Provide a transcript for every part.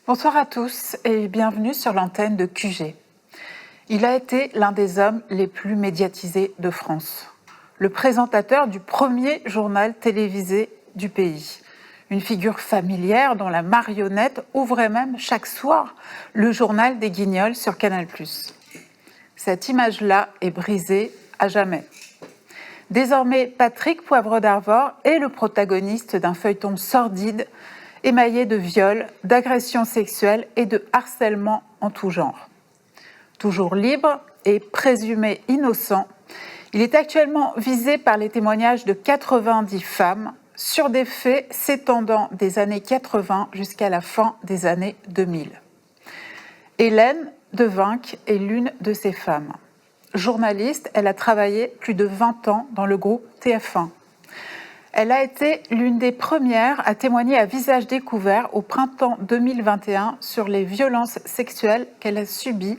Bonsoir à tous et bienvenue sur l'antenne de QG. Il a été l'un des hommes les plus médiatisés de France, le présentateur du premier journal télévisé du pays, une figure familière dont la marionnette ouvrait même chaque soir le journal des Guignols sur Canal+. Cette image-là est brisée à jamais. Désormais, Patrick Poivre d'Arvor est le protagoniste d'un feuilleton sordide émaillé de viols, d'agressions sexuelles et de harcèlement en tout genre. Toujours libre et présumé innocent, il est actuellement visé par les témoignages de 90 femmes sur des faits s'étendant des années 80 jusqu'à la fin des années 2000. Hélène Devinck est l'une de ces femmes. Journaliste, elle a travaillé plus de 20 ans dans le groupe TF1. Elle a été l'une des premières à témoigner à visage découvert au printemps 2021 sur les violences sexuelles qu'elle a subies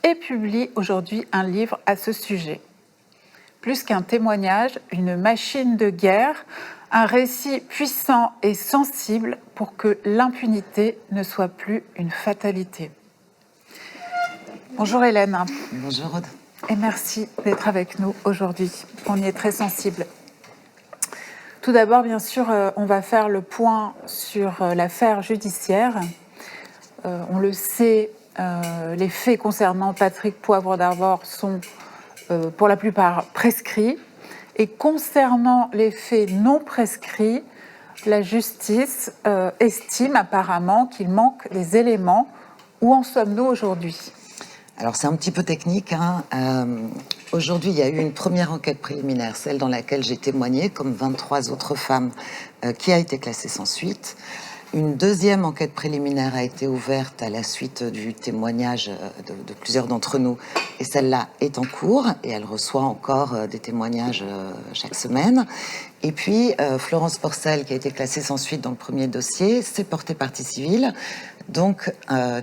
et publie aujourd'hui un livre à ce sujet. Plus qu'un témoignage, une machine de guerre, un récit puissant et sensible pour que l'impunité ne soit plus une fatalité. Bonjour Hélène. Bonjour Aude. Et merci d'être avec nous aujourd'hui. On y est très sensible. Tout d'abord, bien sûr, on va faire le point sur l'affaire judiciaire. On le sait, les faits concernant Patrick Poivre d'Arvor sont pour la plupart prescrits. Et concernant les faits non prescrits, la justice estime apparemment qu'il manque des éléments. Où en sommes-nous aujourd'hui ? Alors c'est un petit peu technique. Aujourd'hui, il y a eu une première enquête préliminaire, celle dans laquelle j'ai témoigné, comme 23 autres femmes, qui a été classée sans suite. Une deuxième enquête préliminaire a été ouverte à la suite du témoignage de plusieurs d'entre nous, et celle-là est en cours, et elle reçoit encore des témoignages chaque semaine. Et puis, Florence Porcel, qui a été classée sans suite dans le premier dossier, s'est portée partie civile. Donc,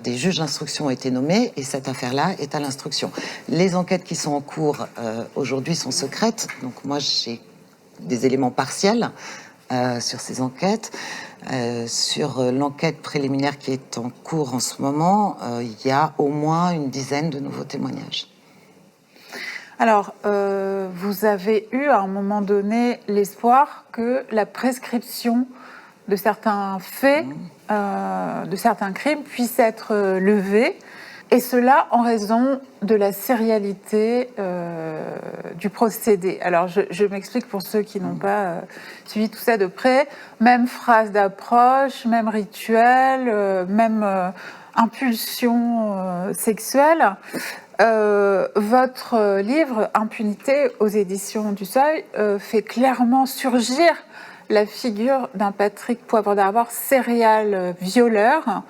des juges d'instruction ont été nommés et cette affaire-là est à l'instruction. Les enquêtes qui sont en cours aujourd'hui sont secrètes. Donc, moi, j'ai des éléments partiels sur ces enquêtes. Sur l'enquête préliminaire qui est en cours en ce moment, il y a au moins une dizaine de nouveaux témoignages. Alors, vous avez eu à un moment donné l'espoir que la prescription de certains faits, de certains crimes puisse être levée, et cela en raison de la sérialité du procédé. Alors, je m'explique pour ceux qui n'ont pas suivi tout ça de près. Même phrase d'approche, même rituel, même impulsion sexuelle. Votre livre, Impunité, aux éditions du Seuil, fait clairement surgir la figure d'un Patrick Poivre d'Arvor, serial violeur.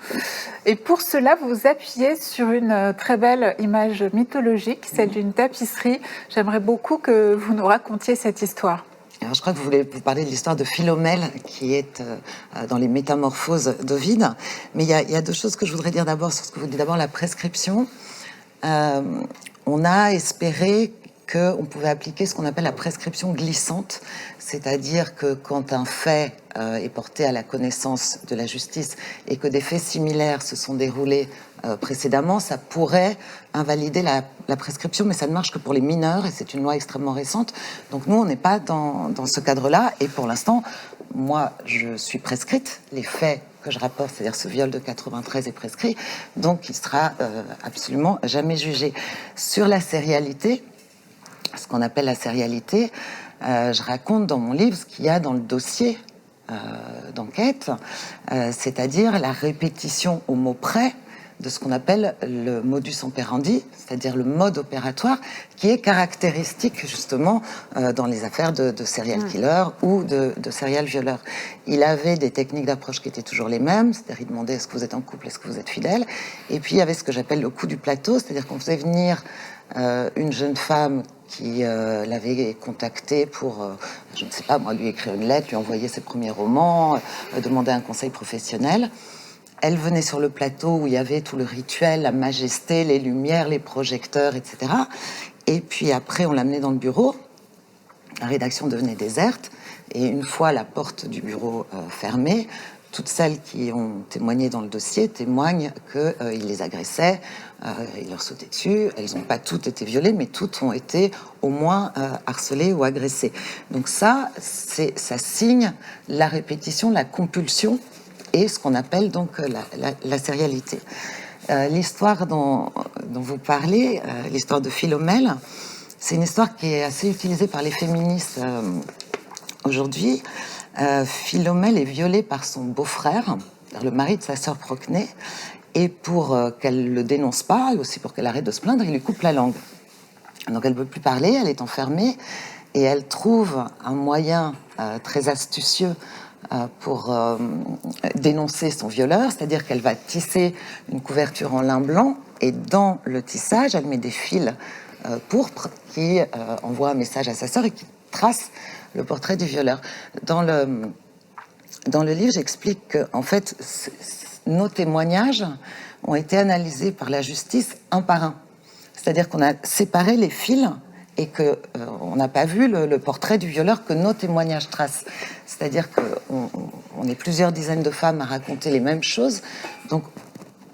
Et pour cela, vous vous appuyez sur une très belle image mythologique, celle d'une tapisserie. J'aimerais beaucoup que vous nous racontiez cette histoire. Alors, je crois que vous voulez vous parler de l'histoire de Philomèle, qui est dans les Métamorphoses d'Ovide. Mais il y a deux choses que je voudrais dire d'abord sur ce que vous dites. D'abord, la prescription. On a espéré qu'on pouvait appliquer ce qu'on appelle la prescription glissante, c'est-à-dire que quand un fait est porté à la connaissance de la justice et que des faits similaires se sont déroulés précédemment, ça pourrait invalider la prescription, mais ça ne marche que pour les mineurs, et c'est une loi extrêmement récente. Donc nous, on n'est pas dans ce cadre-là, et pour l'instant, moi, je suis prescrite. Les faits que je rapporte, c'est-à-dire ce viol de 93 est prescrit, donc il sera absolument jamais jugé. Sur la sérialité, ce qu'on appelle la sérialité, je raconte dans mon livre ce qu'il y a dans le dossier d'enquête, c'est-à-dire la répétition au mot près de ce qu'on appelle le modus operandi, c'est-à-dire le mode opératoire qui est caractéristique justement dans les affaires de serial killer ou de serial violeur. Il avait des techniques d'approche qui étaient toujours les mêmes, c'est-à-dire il demandait est-ce que vous êtes en couple, est-ce que vous êtes fidèle, et puis il y avait ce que j'appelle le coup du plateau, c'est-à-dire qu'on faisait venir une jeune femme qui l'avait contacté pour, je ne sais pas, moi, lui écrire une lettre, lui envoyer ses premiers romans, demander un conseil professionnel. Elle venait sur le plateau où il y avait tout le rituel, la majesté, les lumières, les projecteurs, etc. Et puis après, on l'amenait dans le bureau. La rédaction devenait déserte. Et une fois la porte du bureau fermée, toutes celles qui ont témoigné dans le dossier témoignent qu'il les agressait, il leur sautait dessus. Elles n'ont pas toutes été violées, mais toutes ont été au moins harcelées ou agressées. Donc ça signe la répétition, la compulsion et ce qu'on appelle donc la sérialité. L'histoire dont vous parlez, l'histoire de Philomèle, c'est une histoire qui est assez utilisée par les féministes aujourd'hui. Philomèle est violée par son beau-frère, le mari de sa sœur Procnée, et pour qu'elle le dénonce pas, et aussi pour qu'elle arrête de se plaindre, il lui coupe la langue. Donc elle ne peut plus parler, elle est enfermée, et elle trouve un moyen très astucieux pour dénoncer son violeur, c'est-à-dire qu'elle va tisser une couverture en lin blanc, et dans le tissage, elle met des fils pourpres qui envoient un message à sa sœur et qui tracent le portrait du violeur. Dans le livre, j'explique que, en fait, nos témoignages ont été analysés par la justice un par un. C'est-à-dire qu'on a séparé les fils et que on n'a pas vu le portrait du violeur que nos témoignages tracent. C'est-à-dire qu'on est plusieurs dizaines de femmes à raconter les mêmes choses. Donc,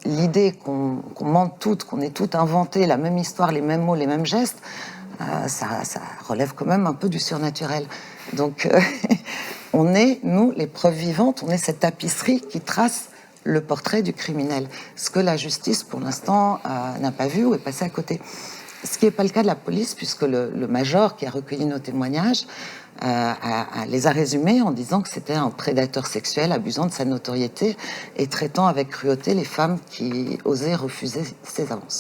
l'idée qu'on mente toutes, qu'on ait toutes inventé la même histoire, les mêmes mots, les mêmes gestes, ça relève quand même un peu du surnaturel. Donc, on est, nous, les preuves vivantes, on est cette tapisserie qui trace le portrait du criminel. Ce que la justice, pour l'instant, n'a pas vu ou est passé à côté. Ce qui n'est pas le cas de la police, puisque le major qui a recueilli nos témoignages les a résumés en disant que c'était un prédateur sexuel abusant de sa notoriété et traitant avec cruauté les femmes qui osaient refuser ses avances.